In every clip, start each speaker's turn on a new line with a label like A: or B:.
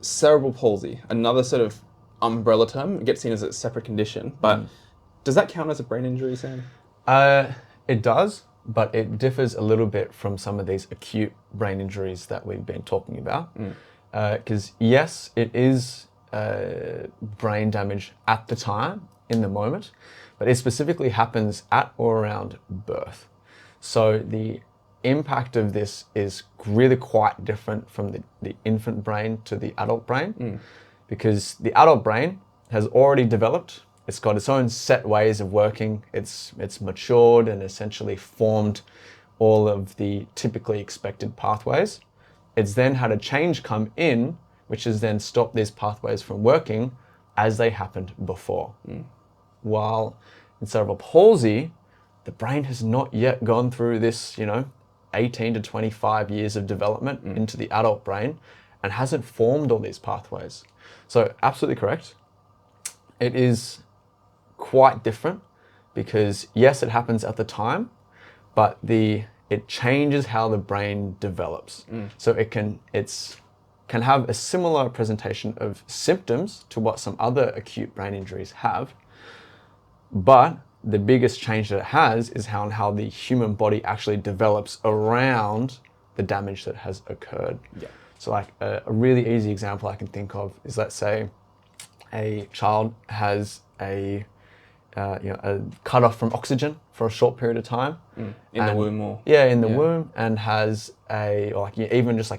A: cerebral palsy, another sort of umbrella term. It gets seen as a separate condition, but does that count as a brain injury, Sam?
B: It does, but it differs a little bit from some of these acute brain injuries that we've been talking about. Because yes, it is brain damage at the time, in the moment, but it specifically happens at or around birth. So the impact of this is really quite different from the infant brain to the adult brain, because the adult brain has already developed. It's got its own set ways of working. It's matured and essentially formed all of the typically expected pathways. It's then had a change come in, which has then stopped these pathways from working as they happened before. While in cerebral palsy, the brain has not yet gone through this, 18 to 25 years of development into the adult brain and hasn't formed all these pathways. So absolutely correct. It is quite different because yes, it happens at the time, but it changes how the brain develops. So it can have a similar presentation of symptoms to what some other acute brain injuries have, but the biggest change that it has is how the human body actually develops around the damage that has occurred. So like a really easy example I can think of is, let's say a child has a cut off from oxygen for a short period of time.
A: In the womb or?
B: Yeah, in the womb, and has even just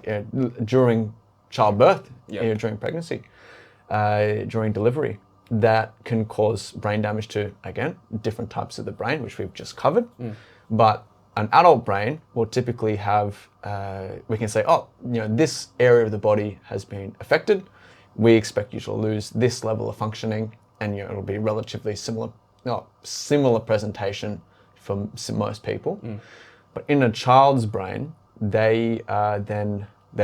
B: during childbirth, during pregnancy, during delivery, that can cause brain damage to, again, different types of the brain, which we've just covered. But an adult brain will typically have, we can say, this area of the body has been affected. We expect you to lose this level of functioning, and it'll be relatively similar presentation for most people. But in a child's brain, they're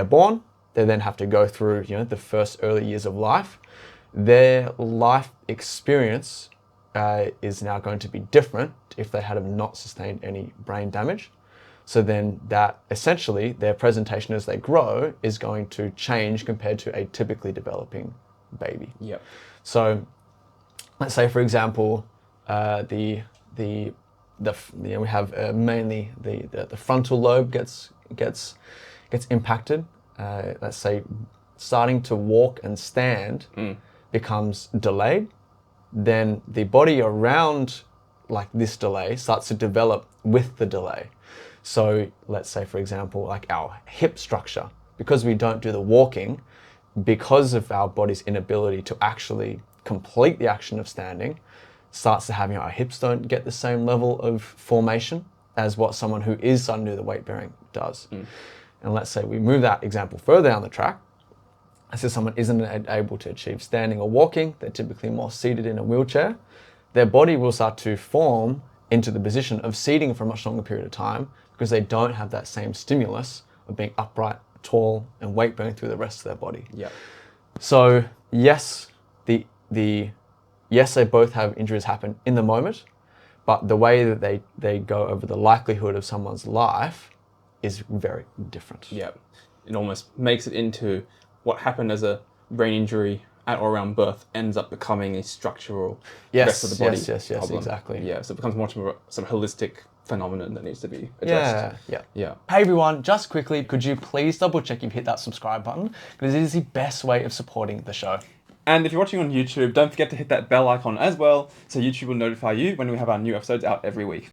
B: born. They then have to go through, the first early years of life. Their life experience is now going to be different if they had not sustained any brain damage. So then that essentially their presentation as they grow is going to change compared to a typically developing baby. So let's say, for example, we have mainly the frontal lobe gets impacted. Let's say starting to walk and stand becomes delayed. Then the body around this delay starts to develop with the delay. So let's say, for example, like our hip structure, because we don't do the walking, because of our body's inability to actually complete the action of standing, starts to have, our hips don't get the same level of formation as what someone who is starting to do the weight bearing does. And let's say we move that example further down the track. So someone isn't able to achieve standing or walking, they're typically more seated in a wheelchair. Their body will start to form into the position of seating for a much longer period of time because they don't have that same stimulus of being upright, tall, and weight bearing through the rest of their body. So yes, yes, they both have injuries happen in the moment, but the way that they go over the likelihood of someone's life is very different.
A: It almost makes it into what happened as a brain injury at or around birth ends up becoming a structural rest of the body problem.
B: Exactly.
A: So it becomes much more of a sort of holistic phenomenon that needs to be addressed.
B: Hey everyone, just quickly, could you please double check you've hit that subscribe button? Because it is the best way of supporting the show.
A: And if you're watching on YouTube, don't forget to hit that bell icon as well, so YouTube will notify you when we have our new episodes out every week.